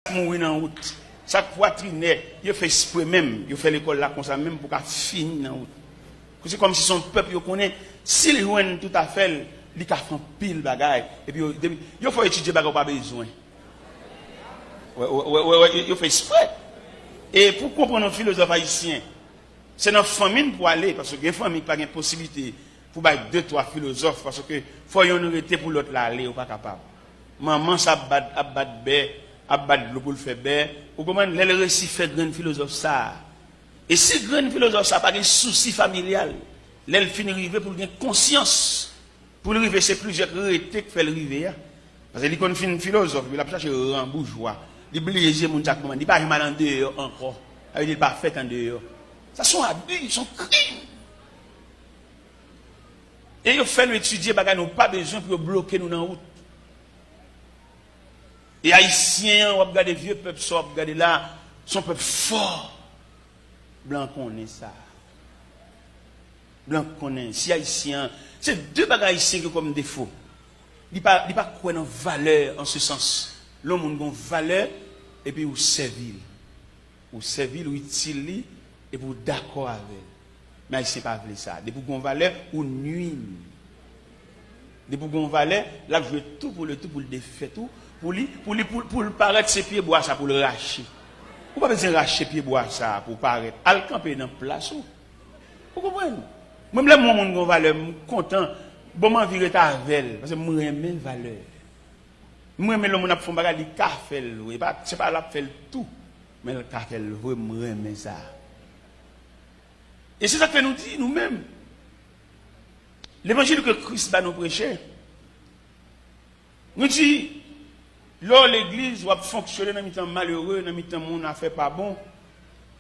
mourir dans route. Chaque poitrine, il fait exprès même, il fait l'école là comme ça même pour qu'à finir dans route. C'est comme si son peuple connaît s'il joue tout à fait, il a fait pile bagaille et puis il faut étudier bagaille pas besoin. Ouais, il fait exprès. Et pour comprendre un philosophe haïtien, c'est notre famille pour aller parce que les familles pas de possibilité pour battre 2-3 philosophes parce que faut y en arrêter pour l'autre là aller ou pas capable. Maman ça bat bé abat pour le faire bé ou comment les récit fait grand philosophe ça. Et si grand philosophe ça pas de souci familial, l'elle finit arriver pour une conscience pour arriver c'est plusieurs rétés que fait arriver parce que il connaît fin philosophe il a cherché un bourgeois il bliger mon chaque moment il pas mal en dehors encore il pas fait en dehors ça sont abus sont crimes et il fait étudier bagay nous pas besoin pour bloquer nous dans route. Et haïtiens, on regarde vieux peuple, on regarde là, son peuple fort. Blanc connaît ça. Blanc connaît. Si haïtien, c'est deux bagages haïtiens qui comme défaut. Il pas quoi dans valeur en ce sens. L'homme a une valeur et puis ou servile. Ou servile ou utile et pour d'accord avec. Mais haïtien pas veut ça. Des pour une valeur ou nuit. Des pour une valeur, là je veux tout pour le défaire tout. Pour le paraître ses pieds bois ça pour le racher. Ou pas besoin de racher pieds bois ça pour paraître. Al camper dans place ou. Vous comprenez? Même là moi mon valeur content bon m'en virer ta avec parce que moi aime valeur. Moi aime l'homme n'a font bagarre li ka fait et pas c'est pas la faire tout mais le ka fait vraiment aime ça. Et c'est ça que nous dit nous-mêmes. L'évangile que Christ va nous prêcher nous dit là, l'église va fonctionner dans le temps malheureux, dans le temps où on a fait pas bon,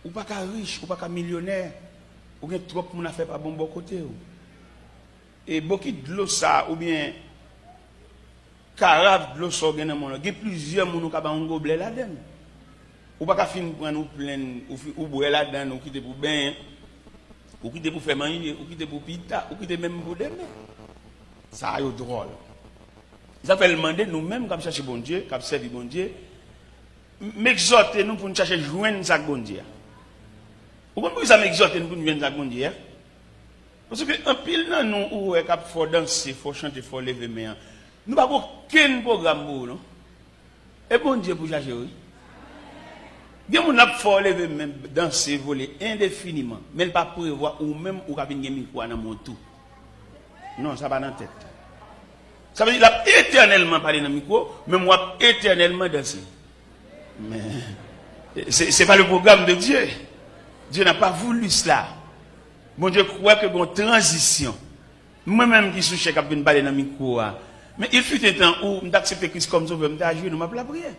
ou pas qu'à riche, ou pas qu'à millionnaire, ou bien trop moun a fait pas bon bon côté. Et beaucoup de l'eau ça, ou bien carafe de l'eau ça, il y a plusieurs moun qui ont un gobelet là-dedans. Ou pas qu'à finir pour nous plein, ou boire là-dedans, ou quitter pour bain, ou quitter pour faire manger, ou quitter pour pita, ou quitter même pour demain. Ça a eu drôle. Ça fait demander nous-mêmes, comme chercher bon Dieu, comme servir bon Dieu, m'exhorter nous pour nous chercher joindre ça bon Dieu. Vous comprenez ça m'exhorter nous pour nous joindre ça bon Dieu? Parce que un pile dans nous où est cap faut danser, faut chanter, faut lever main. Nous pas aucun programme pour nous. Et bon Dieu pour chercher oui. Bien mon a faut lever même danser, voler indéfiniment, mais pas prévoir ou même ou capine micro dans mon tout. Non, ça va dans la tête. Ça veut dire qu'il a éternellement parlé dans le micro, mais moi éternellement dansé. Mais ce n'est pas le programme de Dieu. Dieu n'a pas voulu cela. Bon Dieu croit que bon transition. Moi-même qui suis chef qui vient parler dans le micro. Mais il fut un temps où j'acceptais Christ comme sauveur, je ne m'appelle la prière.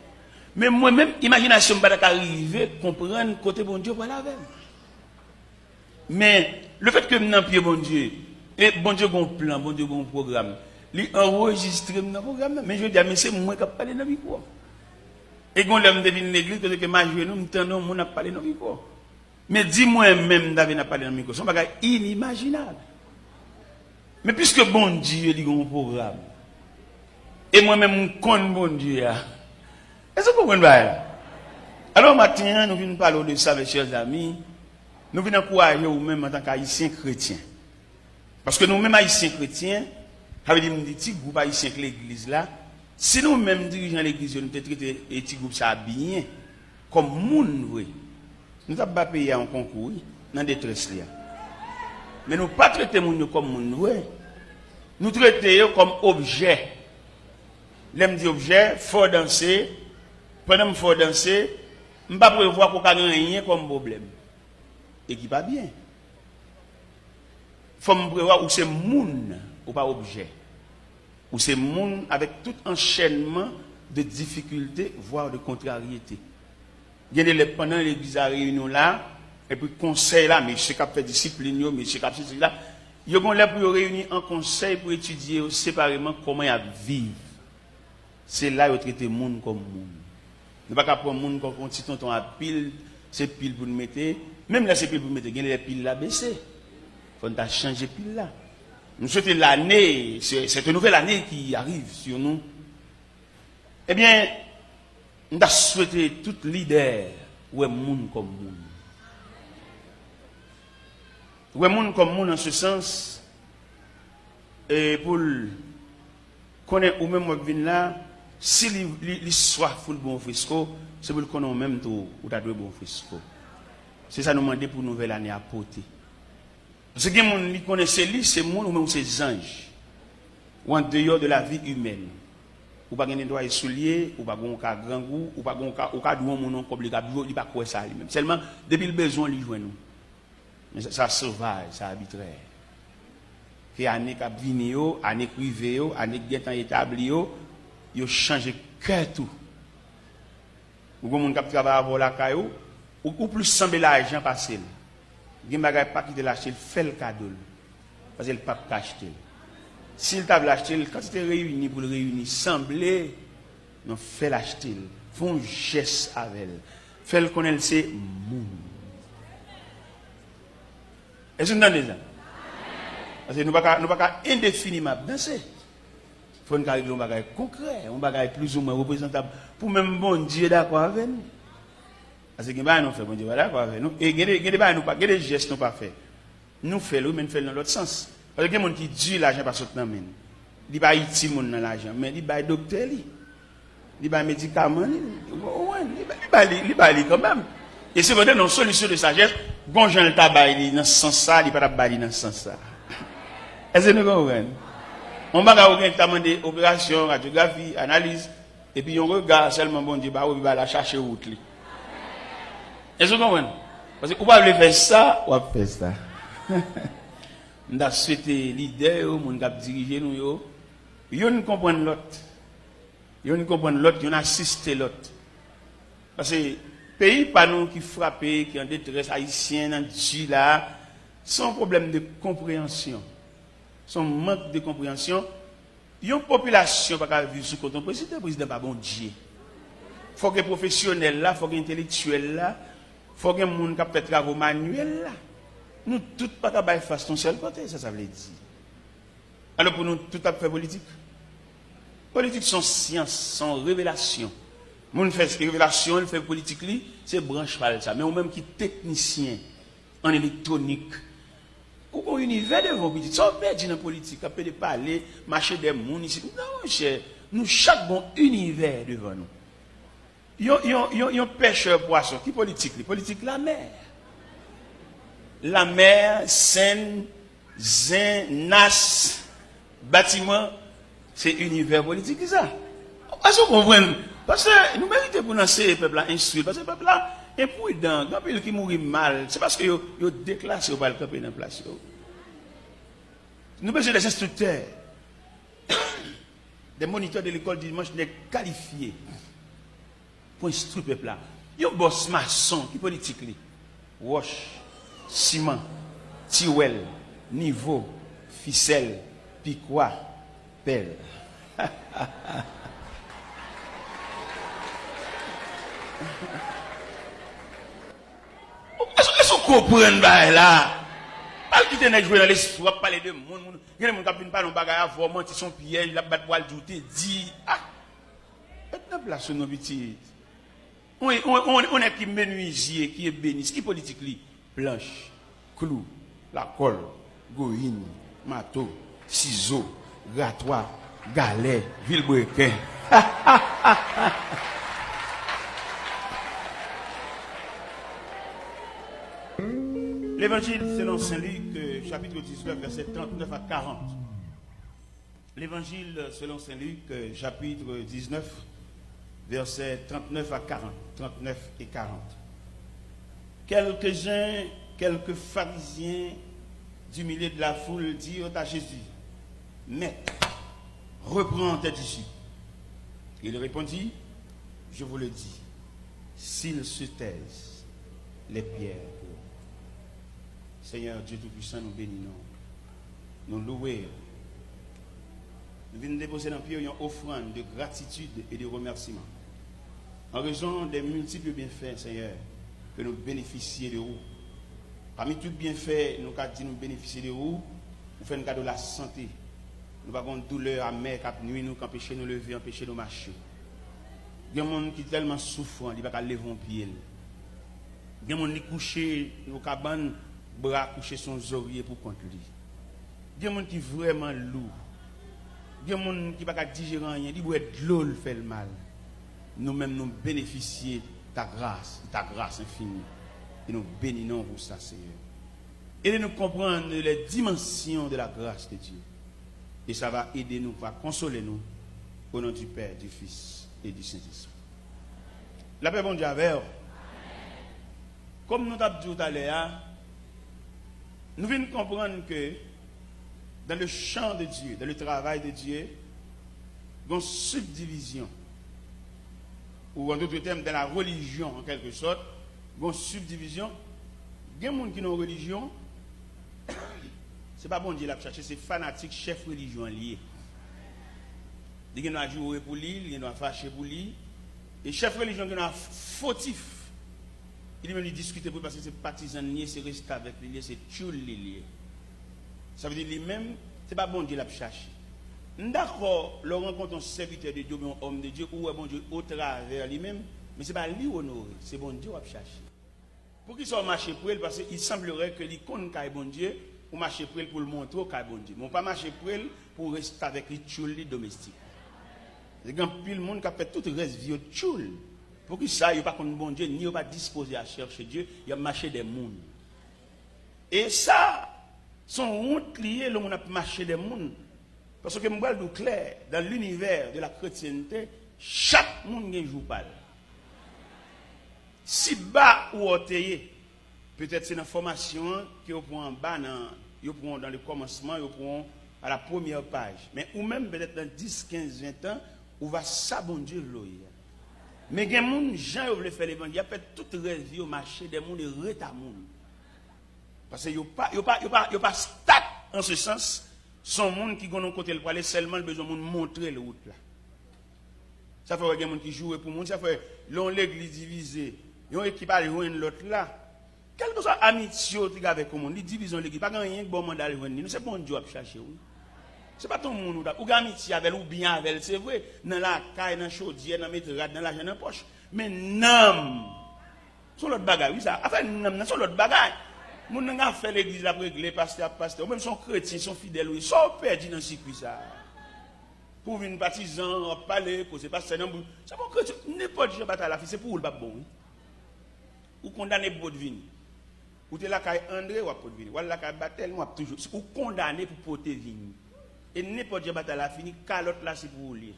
Mais moi-même, imagination ne pas arriver, comprendre côté bon Dieu pour la veille. Mais le fait que je n'ai pas bon Dieu, et bon Dieu a un plan, bon Dieu a un programme. Il enregistre dans le programme, mais je dis, mais c'est moi qui parle dans le micro. Et quand l'homme devine l'église, que je m'ajoute, nous entendons, on a parlé dans le micro. Mais dis-moi même, David n'a parlé dans le micro. C'est un bagage inimaginable. Mais puisque bon Dieu a un programme, et moi-même, je connais bon Dieu. Est-ce que vous comprenez? Alors, maintenant, nous venons parler de ça, mes chers amis. Nous venons encourager vous-même en tant qu'haïtiens chrétiens. Parce que nous-mêmes, haïtiens chrétiens, ça veut dire que petit groupe haïtien que l'église là, si nous-mêmes dirigeants de l'église, nous traitons les petits groupes ça bien, comme moun, oui. Nous n'avons pas payé un concours dans des détresse là. Mais nous ne pas traiter moun comme moun, oui. Nous traitons comme objet. L'aime dit objet, faut danser. Pendant que faut danser, je ne pas prévoir qu'on ait rien comme problème. Et qui va bien. Il faut me prévoir où c'est moun. Ou pas objet. Ou c'est monde avec tout enchaînement de difficultés, voire de contrariétés. Il y a des pendant l'église à réunion là, et puis conseil là, mais je cap fait discipline, mais je cap c'est là. Ils vont là pour réunir en conseil pour étudier séparément comment ils vivent. C'est là où traiter monde comme monde. Ne pas prendre monde comme un petit tonton à pile, c'est pile pour nous mettre, même là c'est pile pour nous mettre, il y a les piles là baissées. Faut nous changer pile là. Nous souhaitons l'année, c'est une nouvelle année qui arrive sur nous. Eh bien, nous souhaité tout leader ou monde comme monde. Ou monde comme monde en ce sens et pour connaître ou même moi vinn là si l'histoire full bon frisco c'est pour connaître même tout ou ta deux bon frisco. C'est ça nous demander pour nouvelle année à porter. Parce que les gens qui connaissent lui c'est monde ou même c'est anges ou en dehors de la vie humaine. Ou pas gagner droit soulier ou pas gon ka grand goût ou pas gon ka ou ka douon mon comme il pas quoi ça lui même seulement depuis le besoin lui joindre nous mais ça sauvage ça arbitraire que année ka vini yo année privé yo année getan établi yo changer cœur tout ou gon moun k'ap travailler avant la caillou ou plus semble l'argent passer gen bagay pas quitter l'acheter fait le cadeau parce que le pas acheter. S'il t'a acheté, quand tu es réuni pour le réunir, semblez, non, fais l'acheter, font un geste avec elle, fais le connaître, c'est moun. Est-ce que vous entendez ça? Parce que nous ne pouvons pas indéfiniment danser. Il faut nous régler un bagage concret, un bagage plus ou moins représentable pour même bon Dieu d'accord avec nous. Parce que nous fait bon Dieu d'accord avec nous. Et il y a des gestes nous pas fait. Nous faisons, mais nous faisons dans l'autre sens. Parce que les gens qui disent l'argent pas sortir dans main. Il pas utile dans l'argent, mais il pas docteur li. Il pas médicament li. Il pas quand même. Et c'est vraiment une solution de sagesse. Bon Jean le tabac dans ce sens ça, il pas tabac dans ce sens ça. Est-ce que nous comprenons? On va demander opération, radiographie, analyse et puis on regarde seulement bon Dieu bah il va la chercher route li. Est-ce que vous comprenez? Parce que vous pas faire ça, ou faire ça. Nous avons souhaité l'idée, nous avons dirigé nous. Nous ne comprenons l'autre. Nous ne comprenons l'autre, nous assistons l'autre. Parce que pays pas nous qui frappent, qui ont détresse haïtienne, dans Dieu là, c'est un problème de compréhension. C'est un manque de compréhension. Il y a une population qui va vivre sous le président. Le président n'est pas bon Dieu. Il faut que les professionnels là, il faut que les intellectuels là, il faut que les gens qui ont travail manuel là. Nous tous pas capable de faire ton seul côté, ça veut dire. Alors pour nous, tout à fait politique. Politique sont science, sont révélation. Moun fait révélation, il fait politique c'est branche par ça. Mais ou même qui technicien en électronique, ou un univers de vos petites, ça peut dire dans politique, ça peut parler, marcher des moun ici. Non, cher, nous chaque bon univers devant nous. Il y a un pêcheur poisson qui politique, politique la mer. La mer, Seine, Zin, Nas, bâtiment, c'est univers politique, ça. Est-ce que vous comprenez? Parce que nous méritons pour lancer le peuple à instruire. Parce que le peuple là est imprudent. Quand il qui mourit mal, c'est parce que vous déclassez ou pas le camper dans la place. Nous avons besoin des instructeurs, des moniteurs de l'école du dimanche, des qualifiés pour instruire le peuple là. Il y a un boss maçon qui est politique. Wash. Ciment, tiwel, niveau, ficelle, piquois, pelle. Est-ce que vous comprenez là? Pas quitter les jouer dans l'esprit, parler de monde. Il y a des gens qui parlent de bagaille avant, mentir son piège, il a battu poil douté, dit ah. Maintenant place sur nos petits. On est qui menuisier, qui est béni, qui est politique li. Planche, clou, la colle, goïne, marteau, ciseaux, grattoir, galet, vilebrequin. L'évangile selon Saint Luc, chapitre 19, verset 39 à 40. L'évangile selon Saint Luc, chapitre 19, verset 39 à 40. 39 et 40. Quelques-uns, quelques pharisiens du milieu de la foule dirent à Jésus, Maître, reprends tes disciples. Il répondit, je vous le dis, s'ils se taisent, les pierres. Seigneur Dieu Tout-Puissant, nous bénissons, nous louons. Nous venons déposer dans le pied une offrande de gratitude et de remerciement. En raison des multiples bienfaits, Seigneur, que nous bénéficions de vous. Parmi tous les bienfaits, nous avons dit nous bénéficier de vous. Nous faisons un cadeau de la santé. Nous avons une douleur amère qui nuit nous, qui empêche nous lever, empêcher nous marcher. Il y a des gens qui sont tellement souffrants, ils ne peuvent pas lever un pied. Il y a des gens qui couchent au cabane, bras couchés son oreiller pour contre lui. Il y a des gens qui sont vraiment lourds. Il y a des gens qui ne peuvent pas digérer rien, ils doivent être de l'eau, fait le mal. Nous-mêmes, nous bénéficions de ta grâce infinie. Et nous bénissons pour ça, Seigneur. Et nous comprendre les dimensions de la grâce de Dieu. Et ça va aider nous, va consoler nous, au nom du Père, du Fils et du Saint-Esprit. La paix, bon Dieu, avec vous. Comme nous l'avons dit tout à l'heure, nous venons comprendre que dans le champ de Dieu, dans le travail de Dieu, il y a une subdivision. Ou en d'autres termes, dans la religion, en quelque sorte, il y a une subdivision. Il y a des gens qui ont une religion, ce n'est pas bon Dieu l'a cherché, c'est fanatique, chef religion lié. Il y a des jouer pour lui, il y a des fâcher pour lui. Et chef religion qui est fautif. Il même discuter pour parce que c'est partisan lié, c'est resté avec lui, c'est tchoul lié. Ça veut dire lui-même, ce n'est pas bon Dieu l'a cherché. D'accord, le rencontre un serviteur de Dieu, un homme de Dieu, ou un bon Dieu au travers lui-même, mais ce n'est pas lui honoré, c'est bon Dieu qui a cherché. Pour qu'il soit marché pour elle, parce qu'il semblerait que l'icône qui est bon Dieu, ou marcher pour elle pour le montrer qu'il est bon Dieu. Mais on pas marcher pour elle pour rester avec les tchouli domestiques. Il y a pile monde qui a fait tout le reste vie tchoul. Pour que ça, il n'y a pas contre bon Dieu, ni il pas disposé à chercher Dieu, il y a marché des mondes. Et ça, son honte lié, le monde a marché des mondes. Parce que je vous clair, dans l'univers de la chrétienté, chaque monde a un jour pâle. Si bas ou otayé, peut-être c'est une formation qui est en bas, dans le commencement, à la première page. Mais ou même peut-être dans 10, 15, 20 ans, on va s'abondir l'oeil. Mais il y a des gens qui veulent faire l'évangile, il y a peut-être toute rêve au marché des gens et reta monde. Parce qu'il n'y a pas stat en ce sens, son monde qui ont côté le parler seulement le besoin de montrer le route là. Ça fait qu'il y a des gens qui jouent pour monde, ça fait l'on l'église divisée, il y a un équipe à joindre l'autre là. Quelle que soit l'amitié avec le monde, ils divisent l'église, pas rien que bon mandat à joindre, c'est bon Dieu à chercher. Ce n'est pas tout le monde ou amitié avec ou bien avec, c'est vrai, dans la caille, dans la chaudière, dans la métrade, dans la jeune poche. Mais non, c'est l'autre bagaille, oui ça. Enfin, non, c'est l'autre bagaille. Mon n'a fait l'église la régler, pasteur, même son chrétien, son fidèle, ils sont perdus dans le circuit ça. Pour venir partisan, parler, poser pasteur, c'est bon chrétien, n'importe qui bataille la fille, c'est pour le pas bon. Ou condamné pour votre vie. Ou t'es la caille André ou pour votre vie. Ou la caille Batel, ou toujours. Ou condamné pour porter vie. Et n'importe qui bataille la fini, calotte là c'est pour vous lire.